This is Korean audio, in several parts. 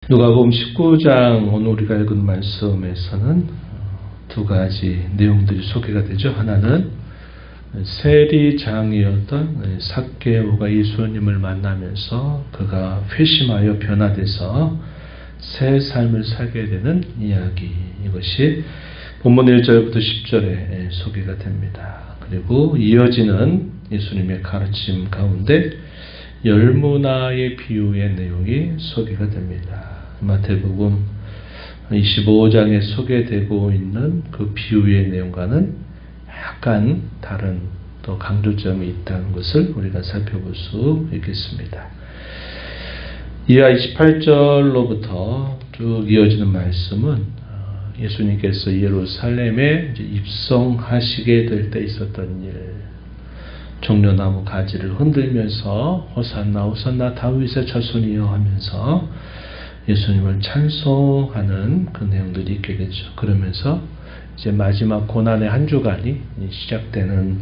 누가복음 19장 오늘 우리가 읽은 말씀에서는 두 가지 내용들이 소개가 되죠. 하나는 세리장이었던 삭개오가 예수님을 만나면서 그가 회심하여 변화돼서 새 삶을 살게 되는 이야기, 이것이 본문 1절부터 10절에 소개가 됩니다. 그리고 이어지는 예수님의 가르침 가운데 열무나의 비유의 내용이 소개가 됩니다. 마태복음 25장에 소개되고 있는 그 비유의 내용과는 약간 다른 또 강조점이 있다는 것을 우리가 살펴볼 수 있겠습니다. 이하 28절로부터 쭉 이어지는 말씀은 예수님께서 예루살렘에 입성하시게 될 때 있었던 일, 종려나무 가지를 흔들면서 호산나 호산나 다윗의 자손이여 하면서 예수님을 찬송하는 그 내용들이 있게 되죠. 그러면서 이제 마지막 고난의 한 주간이 시작되는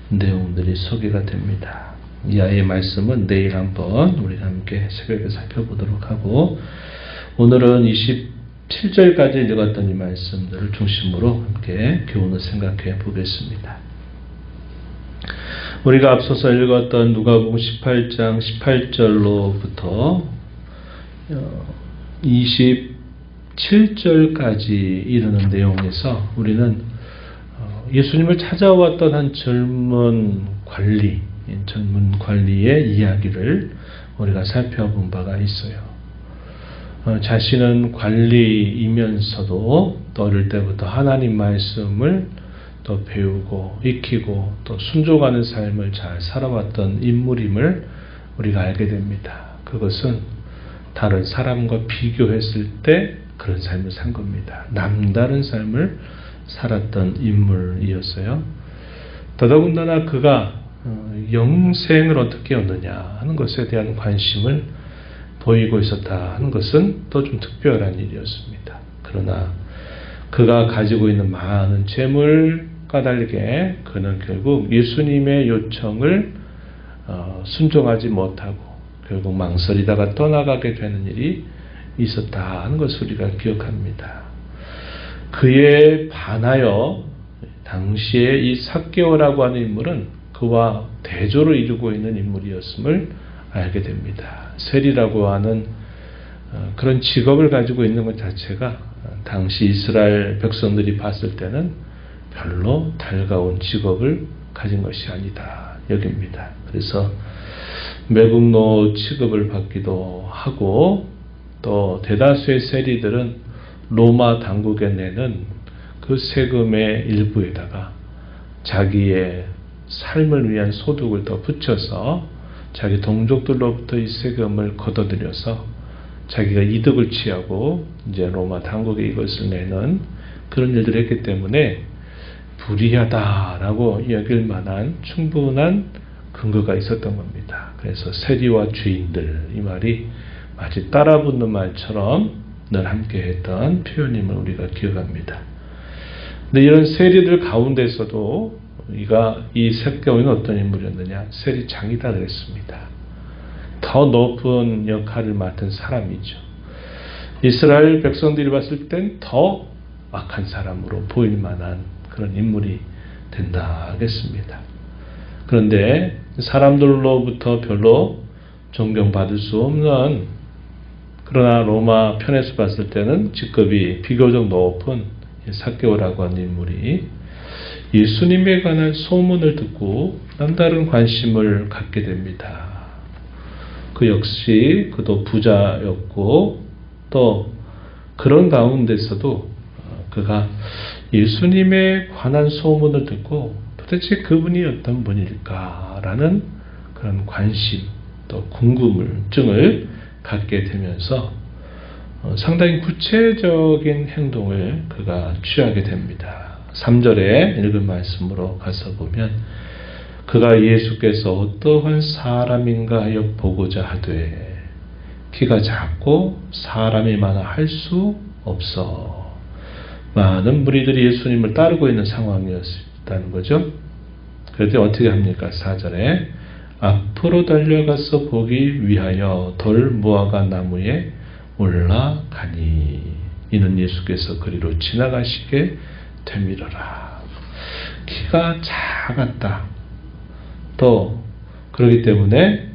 내용들이 소개가 됩니다. 이하의 말씀은 내일 한번 우리가 함께 새벽에 살펴보도록 하고, 오늘은 27절까지 읽었던 이 말씀들을 중심으로 함께 교훈을 생각해 보겠습니다. 우리가 앞서서 읽었던 누가복음 18장 18절로부터 27절까지 이르는 내용에서 우리는 예수님을 찾아왔던 한 젊은 관리의 이야기를 우리가 살펴본 바가 있어요. 자신은 관리이면서도 어릴 때부터 하나님 말씀을 또 배우고 익히고 또 순종하는 삶을 잘 살아왔던 인물임을 우리가 알게 됩니다. 그것은 다른 사람과 비교했을 때 그런 삶을 산 겁니다. 남다른 삶을 살았던 인물이었어요. 더더군다나 그가 영생을 어떻게 얻느냐 하는 것에 대한 관심을 보이고 있었다 하는 것은 또 좀 특별한 일이었습니다. 그러나 그가 가지고 있는 많은 재물과 다르게 그는 결국 예수님의 요청을 순종하지 못하고 결국 망설이다가 떠나가게 되는 일이 있었다 하는 것을 우리가 기억합니다. 그에 반하여 당시에 이 삭개오라고 하는 인물은 그와 대조를 이루고 있는 인물이었음을 알게 됩니다. 세리라고 하는 그런 직업을 가지고 있는 것 자체가 당시 이스라엘 백성들이 봤을 때는 별로 달가운 직업을 가진 것이 아니다 여깁니다. 그래서 매국노 취급을 받기도 하고, 또 대다수의 세리들은 로마 당국에 내는 그 세금의 일부에다가 자기의 삶을 위한 소득을 더 붙여서 자기 동족들로부터 이 세금을 걷어들여서 자기가 이득을 취하고 이제 로마 당국에 이것을 내는 그런 일들을 했기 때문에 불의하다라고 여길 만한 충분한 근거가 있었던 겁니다. 그래서 세리와 주인들, 이 말이 마치 따라붙는 말처럼 늘 함께 했던 표현임을 우리가 기억합니다. 근데 이런 세리들 가운데서도 이 삭개오는 어떤 인물이었느냐? 세리장이다 그랬습니다. 더 높은 역할을 맡은 사람이죠. 이스라엘 백성들이 봤을 땐 더 악한 사람으로 보일 만한 그런 인물이 된다 하겠습니다. 그런데 사람들로부터 별로 존경받을 수 없는, 그러나 로마 편에서 봤을 때는 직급이 비교적 높은 삭개오라고 하는 인물이 예수님에 관한 소문을 듣고 남다른 관심을 갖게 됩니다. 그 역시 그도 부자였고, 또 그런 가운데서도 그가 예수님에 관한 소문을 듣고 도대체 그분이 어떤 분일까라는 그런 관심, 또 궁금증을 갖게 되면서 상당히 구체적인 행동을 그가 취하게 됩니다. 3절에 읽은 말씀으로 가서 보면, 그가 예수께서 어떠한 사람인가 하여 보고자 하되 키가 작고 사람이 많아 할 수 없어. 많은 무리들이 예수님을 따르고 있는 상황이었다는 거죠. 그럴 때 어떻게 합니까? 4절에 앞으로 달려가서 보기 위하여 돌 무화과 나무에 올라가니 이는 예수께서 그리로 지나가시게 되밀어라. 키가 작았다. 또 그렇기 때문에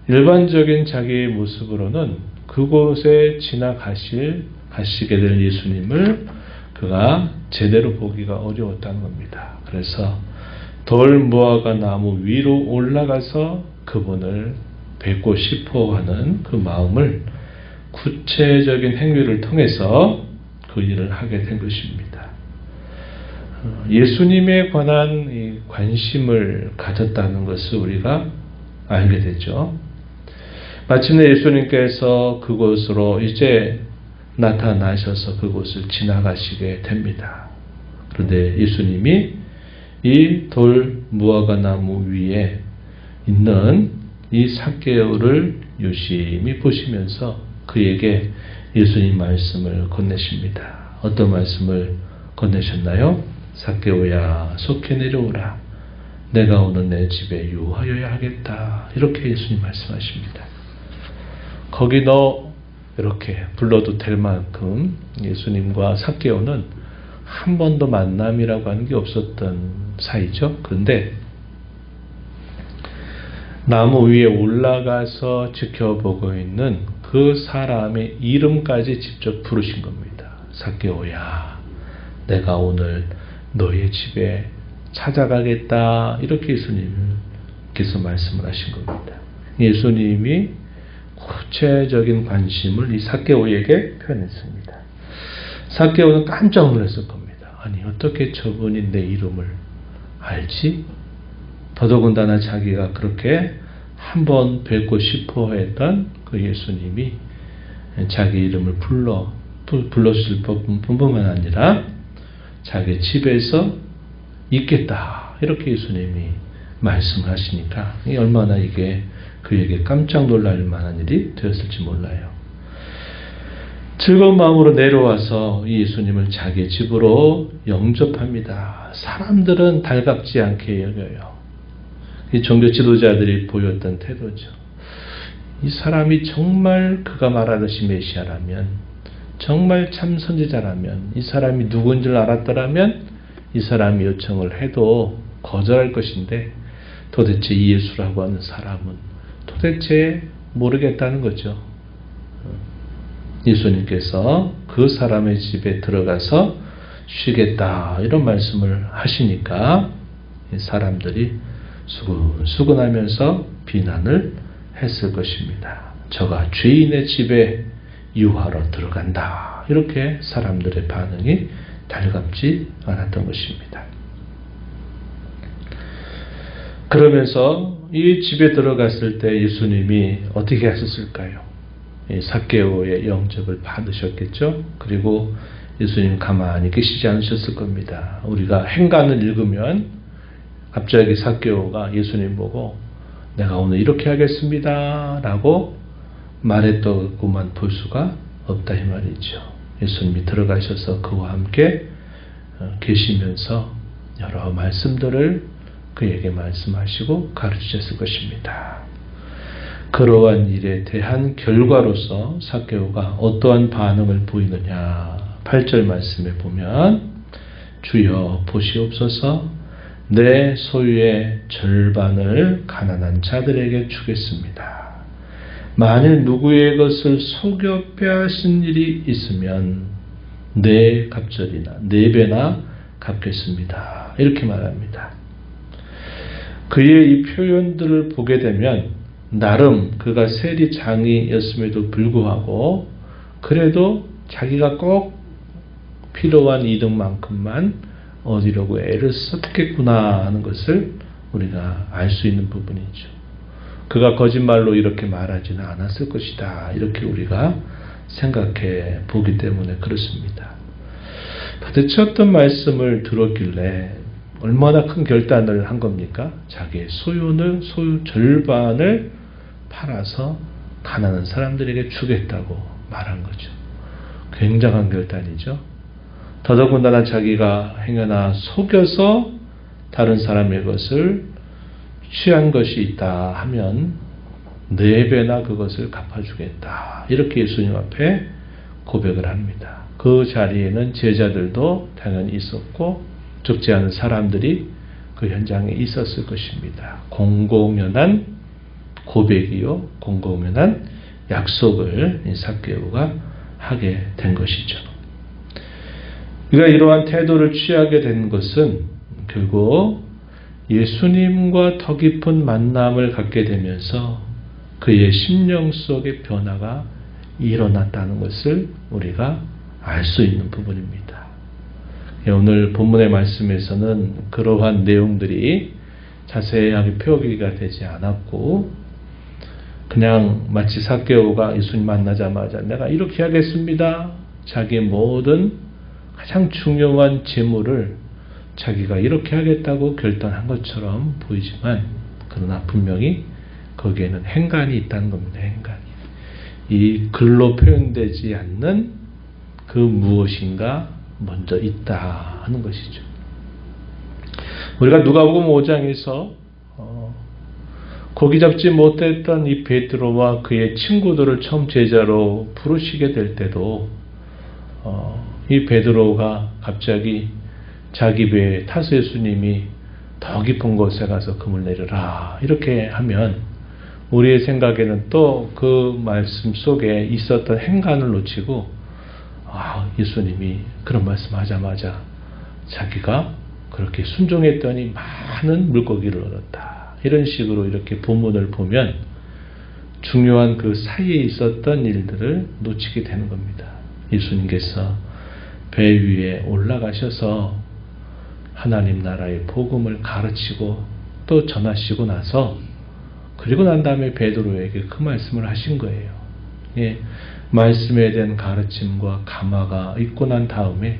일반적인 자기의 모습으로는 그곳에 가시게 될 예수님을 그가 제대로 보기가 어려웠다는 겁니다. 그래서 돌 무화과 나무 위로 올라가서 그분을 뵙고 싶어 하는 그 마음을 구체적인 행위를 통해서 그 일을 하게 된 것입니다. 예수님에 관한 이 관심을 가졌다는 것을 우리가 알게 되죠. 마침내 예수님께서 그곳으로 이제 나타나셔서 그곳을 지나가시게 됩니다. 그런데 예수님이 이 돌 무화과 나무 위에 있는 이 삭개오를 유심히 보시면서 그에게 예수님 말씀을 건네십니다. 어떤 말씀을 건네셨나요? 삭개오야, 속히 내려오라. 내가 오늘 내 집에 유하여야 하겠다. 이렇게 예수님 말씀하십니다. 거기 너 이렇게 불러도 될 만큼 예수님과 삭개오는 한 번도 만남이라고 하는 게 없었던 사이죠. 그런데 나무 위에 올라가서 지켜보고 있는 그 사람의 이름까지 직접 부르신 겁니다. 삭개오야, 내가 오늘 너의 집에 찾아가겠다. 이렇게 예수님께서 말씀을 하신 겁니다. 예수님이 구체적인 관심을 이 삭개오에게 표현했습니다. 삭개오는 깜짝 놀랐을 겁니다. 아니, 어떻게 저분이 내 이름을 알지? 더더군다나 자기가 그렇게 한번 뵙고 싶어 했던 그 예수님이 자기 이름을 불렀을 뿐만 아니라 자기 집에서 있겠다. 이렇게 예수님이 말씀을 하시니까 얼마나 이게 그에게 깜짝 놀랄 만한 일이 되었을지 몰라요. 즐거운 마음으로 내려와서 이 예수님을 자기 집으로 영접합니다. 사람들은 달갑지 않게 여겨요. 이 종교 지도자들이 보였던 태도죠. 이 사람이 정말 그가 말하듯이 메시아라면, 정말 참 선지자라면, 이 사람이 누군 줄 알았더라면 이 사람이 요청을 해도 거절할 것인데 도대체 이 예수라고 하는 사람은 도대체 모르겠다는 거죠. 예수님께서 그 사람의 집에 들어가서 쉬겠다 이런 말씀을 하시니까 사람들이 수근수근하면서 비난을 했을 것입니다. 저가 죄인의 집에 유하러 들어간다. 이렇게 사람들의 반응이 달갑지 않았던 것입니다. 그러면서 이 집에 들어갔을 때 예수님이 어떻게 하셨을까요? 삭개오의 영접을 받으셨겠죠. 그리고 예수님 가만히 계시지 않으셨을 겁니다. 우리가 행간을 읽으면 갑자기 삭개오가 예수님 보고 내가 오늘 이렇게 하겠습니다 라고 말했더구만 볼 수가 없다 이 말이죠. 예수님이 들어가셔서 그와 함께 계시면서 여러 말씀들을 그에게 말씀하시고 가르치셨을 것입니다. 그러한 일에 대한 결과로서 삭개오가 어떠한 반응을 보이느냐. 8절 말씀에 보면 주여 보시옵소서 내 소유의 절반을 가난한 자들에게 주겠습니다. 만일 누구의 것을 속여 빼앗은 일이 있으면 네 갑절이나 네 배나 갚겠습니다. 이렇게 말합니다. 그의 이 표현들을 보게 되면 나름 그가 세리장이었음에도 불구하고 그래도 자기가 꼭 필요한 이득만큼만 얻으려고 애를 썼겠구나 하는 것을 우리가 알 수 있는 부분이죠. 그가 거짓말로 이렇게 말하지는 않았을 것이다. 이렇게 우리가 생각해 보기 때문에 그렇습니다. 도대체 어떤 말씀을 들었길래 얼마나 큰 결단을 한 겁니까? 자기의 소유 절반을 팔아서 가난한 사람들에게 주겠다고 말한 거죠. 굉장한 결단이죠. 더더군다나 자기가 행여나 속여서 다른 사람의 것을 취한 것이 있다 하면 4배나 그것을 갚아주겠다. 이렇게 예수님 앞에 고백을 합니다. 그 자리에는 제자들도 당연히 있었고 적지 않은 사람들이 그 현장에 있었을 것입니다. 공공연한 고백이요, 공공연한 약속을 삭개오가 하게 된 것이죠. 그가 이러한 태도를 취하게 된 것은 결국 예수님과 더 깊은 만남을 갖게 되면서 그의 심령 속의 변화가 일어났다는 것을 우리가 알 수 있는 부분입니다. 오늘 본문의 말씀에서는 그러한 내용들이 자세하게 표기가 되지 않았고 그냥 마치 삭개오가 예수님 만나자마자 내가 이렇게 하겠습니다. 자기의 모든 가장 중요한 재물을 자기가 이렇게 하겠다고 결단한 것처럼 보이지만 그러나 분명히 거기에는 행간이 있다는 겁니다. 행간이. 이 글로 표현되지 않는 그 무엇인가 먼저 있다 하는 것이죠. 우리가 누가복음 5장에서 고기 잡지 못했던 이 베드로와 그의 친구들을 처음 제자로 부르시게 될 때도 이 베드로가 갑자기 자기 배에 타서 예수님이 더 깊은 곳에 가서 금을 내려라 이렇게 하면 우리의 생각에는 또 그 말씀 속에 있었던 행간을 놓치고 예수님이 그런 말씀하자마자 자기가 그렇게 순종했더니 많은 물고기를 얻었다. 이런 식으로 이렇게 본문을 보면 중요한 그 사이에 있었던 일들을 놓치게 되는 겁니다. 예수님께서 배 위에 올라가셔서 하나님 나라의 복음을 가르치고 또 전하시고 나서 그리고 난 다음에 베드로에게 그 말씀을 하신 거예요. 말씀에 대한 가르침과 감화가 있고 난 다음에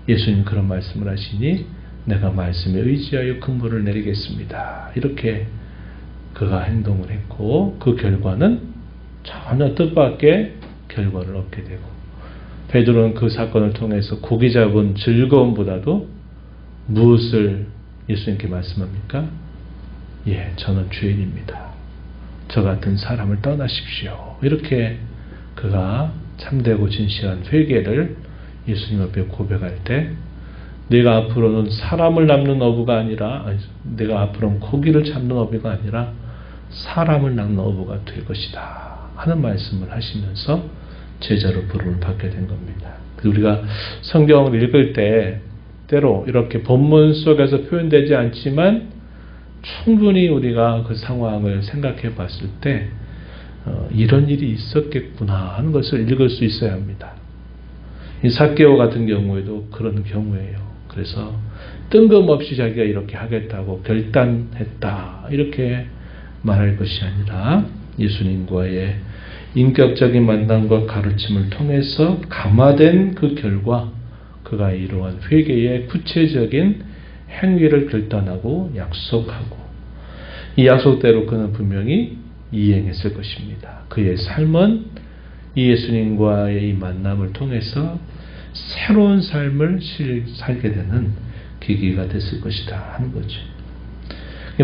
예수님 그런 말씀을 하시니 내가 말씀에 의지하여 근무를 내리겠습니다. 이렇게 그가 행동을 했고 그 결과는 전혀 뜻밖의 결과를 얻게 되고 베드로는 그 사건을 통해서 고기 잡은 즐거움보다도 무엇을 예수님께 말씀합니까? 저는 죄인입니다. 저 같은 사람을 떠나십시오. 이렇게 그가 참되고 진실한 회개를 예수님 앞에 고백할 때 내가 앞으로는 사람을 잡는 어부가 아니라 내가 앞으로는 고기를 잡는 어부가 아니라 사람을 낚는 어부가 될 것이다 하는 말씀을 하시면서 제자로 부름을 받게 된 겁니다. 우리가 성경을 읽을 때 때로 이렇게 본문 속에서 표현되지 않지만 충분히 우리가 그 상황을 생각해 봤을 때 이런 일이 있었겠구나 하는 것을 읽을 수 있어야 합니다. 이 삭개오 같은 경우에도 그런 경우예요. 그래서 뜬금없이 자기가 이렇게 하겠다고 결단했다 이렇게 말할 것이 아니라 예수님과의 인격적인 만남과 가르침을 통해서 감화된 그 결과 그가 이러한 회개의 구체적인 행위를 결단하고 약속하고 이 약속대로 그는 분명히 이행했을 것입니다. 그의 삶은 이 예수님과의 이 만남을 통해서 새로운 삶을 살게 되는 계기가 됐을 것이다 하는 거죠.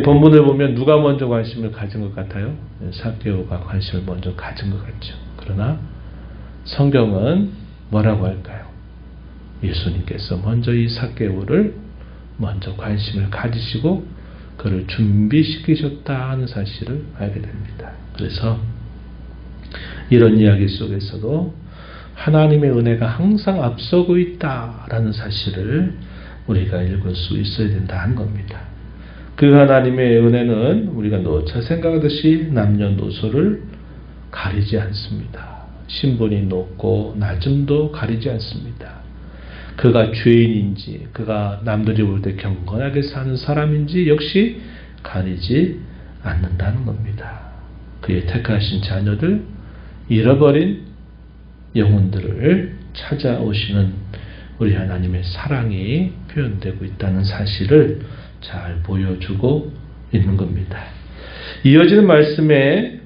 본문을 보면 누가 먼저 관심을 가진 것 같아요? 삭개오가 관심을 먼저 가진 것 같죠. 그러나 성경은 뭐라고 할까요? 예수님께서 먼저 이 삭개오를 먼저 관심을 가지시고 그를 준비시키셨다 하는 사실을 알게 됩니다. 그래서 이런 이야기 속에서도 하나님의 은혜가 항상 앞서고 있다라는 사실을 우리가 읽을 수 있어야 된다 하는 겁니다. 그 하나님의 은혜는 우리가 노차 생각하듯이 남녀노소를 가리지 않습니다. 신분이 높고 낮음도 가리지 않습니다. 그가 죄인인지 그가 남들이 볼 때 경건하게 사는 사람인지 역시 가리지 않는다는 겁니다. 그의 택하신 자녀들, 잃어버린 영혼들을 찾아오시는 우리 하나님의 사랑이 표현되고 있다는 사실을 잘 보여주고 있는 겁니다. 이어지는 말씀에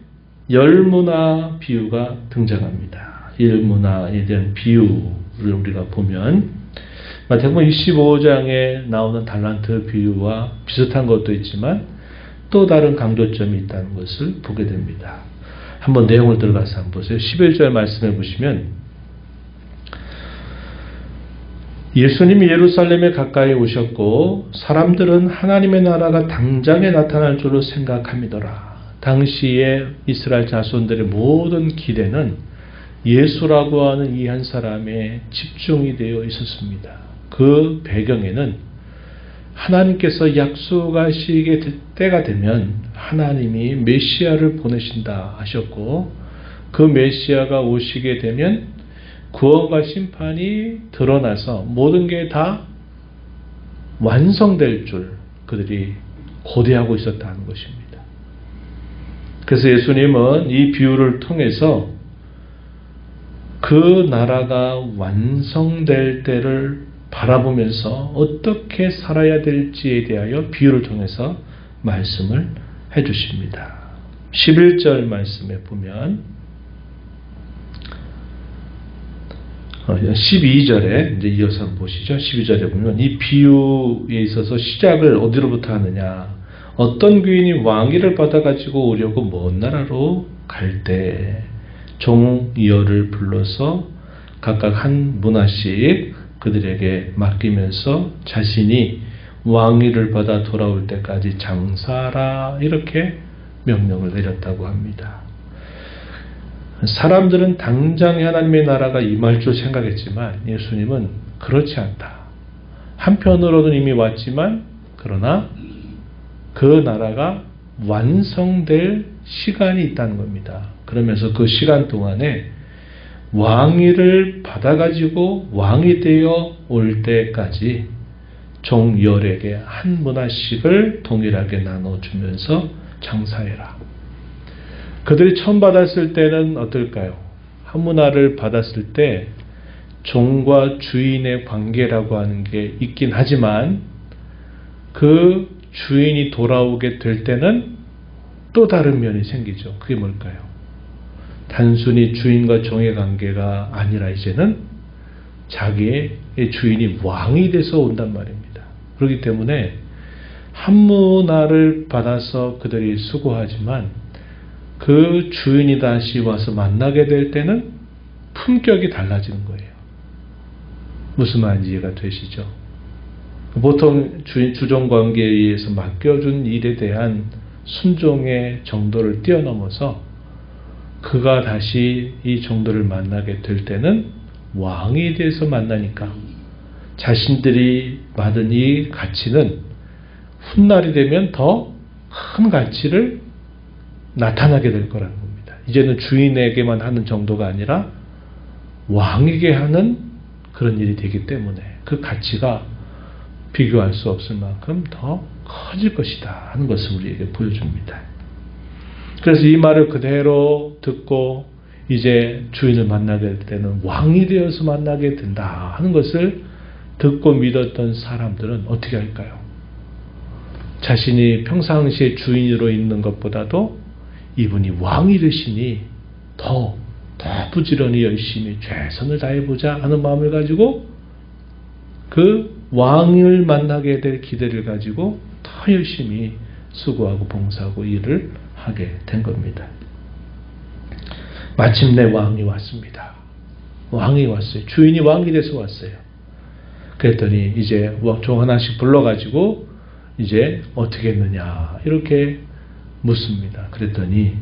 열무나 비유가 등장합니다. 열무나에 대한 비유를 우리가 보면 마태복음 25장에 나오는 달란트 비유와 비슷한 것도 있지만 또 다른 강조점이 있다는 것을 보게 됩니다. 한번 내용을 들어가서 한번 보세요. 11절 말씀해 보시면 예수님이 예루살렘에 가까이 오셨고 사람들은 하나님의 나라가 당장에 나타날 줄로 생각함이더라. 당시에 이스라엘 자손들의 모든 기대는 예수라고 하는 이 한 사람에 집중이 되어 있었습니다. 그 배경에는 하나님께서 약속하시게 될 때가 되면 하나님이 메시아를 보내신다 하셨고 그 메시아가 오시게 되면 구원과 심판이 드러나서 모든 게 다 완성될 줄 그들이 고대하고 있었다는 것입니다. 그래서 예수님은 이 비유를 통해서 그 나라가 완성될 때를 바라보면서 어떻게 살아야 될지에 대하여 비유를 통해서 말씀을 해주십니다. 11절 말씀에 보면 12절에 이제 이어서 한번 보시죠. 12절에 보면 이 비유에 있어서 시작을 어디로부터 하느냐. 어떤 귀인이 왕위를 받아가지고 오려고 먼 나라로 갈 때 종이어를 불러서 각각 한 문화씩 그들에게 맡기면서 자신이 왕위를 받아 돌아올 때까지 장사하라 이렇게 명령을 내렸다고 합니다. 사람들은 당장에 하나님의 나라가 임할 줄 생각했지만 예수님은 그렇지 않다. 한편으로는 이미 왔지만 그러나 그 나라가 완성될 시간이 있다는 겁니다. 그러면서 그 시간 동안에 왕위를 받아가지고 왕이 되어 올 때까지 종열에게 한 문화씩을 동일하게 나눠주면서 장사해라. 그들이 처음 받았을 때는 어떨까요? 한 문화를 받았을 때 종과 주인의 관계라고 하는 게 있긴 하지만 그 주인이 돌아오게 될 때는 또 다른 면이 생기죠. 그게 뭘까요? 단순히 주인과 종의 관계가 아니라 이제는 자기의 주인이 왕이 돼서 온단 말입니다. 그렇기 때문에 한 문화를 받아서 그들이 수고하지만 그 주인이 다시 와서 만나게 될 때는 품격이 달라지는 거예요. 무슨 말인지 이해가 되시죠? 보통 주종 관계에 의해서 맡겨준 일에 대한 순종의 정도를 뛰어넘어서 그가 다시 이 정도를 만나게 될 때는 왕에 대해서 만나니까 자신들이 받은 이 가치는 훗날이 되면 더 큰 가치를 나타나게 될 거라는 겁니다. 이제는 주인에게만 하는 정도가 아니라 왕에게 하는 그런 일이 되기 때문에 그 가치가 비교할 수 없을 만큼 더 커질 것이다 하는 것을 우리에게 보여줍니다. 그래서 이 말을 그대로 듣고 이제 주인을 만나게 될 때는 왕이 되어서 만나게 된다 하는 것을 듣고 믿었던 사람들은 어떻게 할까요? 자신이 평상시에 주인으로 있는 것보다도 이분이 왕이 되시니 더 부지런히 열심히 최선을 다해보자 하는 마음을 가지고 그 왕을 만나게 될 기대를 가지고 더 열심히 수고하고 봉사하고 일을 하게 된 겁니다. 마침내 왕이 왔습니다. 왕이 왔어요. 주인이 왕이 돼서 왔어요. 그랬더니 이제 종 하나씩 불러가지고 이제 어떻게 했느냐 이렇게 묻습니다. 그랬더니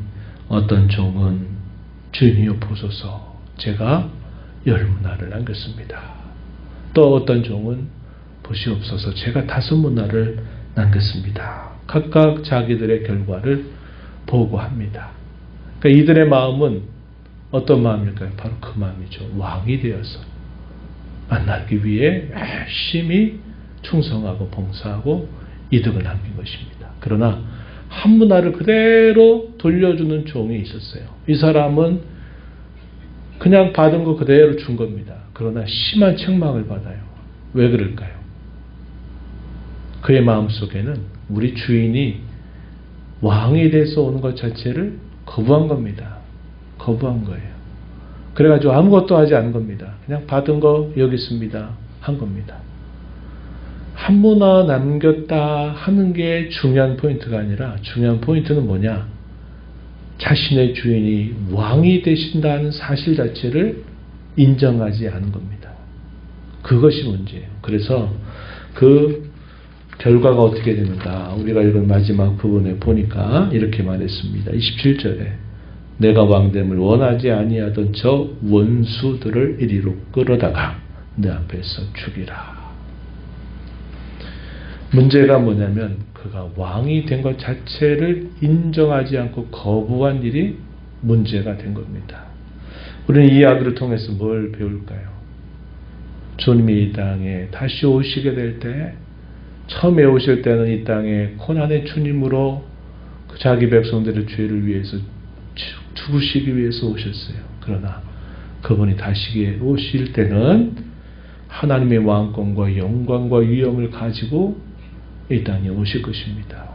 어떤 종은 주인이여 보소서 제가 10문화를 남겼습니다. 또 어떤 종은 보시옵소서 제가 5문화를 남겼습니다. 각각 자기들의 결과를 보고합니다. 그러니까 이들의 마음은 어떤 마음일까요? 바로 그 마음이죠. 왕이 되어서 만나기 위해 열심히 충성하고 봉사하고 이득을 남긴 것입니다. 그러나 한 문화를 그대로 돌려주는 종이 있었어요. 이 사람은 그냥 받은 거 그대로 준 겁니다. 그러나 심한 책망을 받아요. 왜 그럴까요? 그의 마음속에는 우리 주인이 왕이 돼서 오는 것 자체를 거부한 겁니다. 거부한 거예요. 그래가지고 아무것도 하지 않은 겁니다. 그냥 받은 거 여기 있습니다. 한 겁니다. 한 문화 남겼다 하는 게 중요한 포인트가 아니라 중요한 포인트는 뭐냐? 자신의 주인이 왕이 되신다는 사실 자체를 인정하지 않은 겁니다. 그것이 문제예요. 그래서 그 결과가 어떻게 되는가? 우리가 읽은 마지막 부분에 보니까 이렇게 말했습니다. 27절에 내가 왕됨을 원하지 아니하던 저 원수들을 이리로 끌어다가 내 앞에서 죽이라. 문제가 뭐냐면 그가 왕이 된 것 자체를 인정하지 않고 거부한 일이 문제가 된 겁니다. 우리는 이 이야기를 통해서 뭘 배울까요? 주님이 이 땅에 다시 오시게 될 때 처음에 오실 때는 이 땅에 고난의 주님으로 그 자기 백성들의 죄를 위해서 죽으시기 위해서 오셨어요. 그러나 그분이 다시 오실 때는 하나님의 왕권과 영광과 위엄을 가지고 이 땅에 오실 것입니다.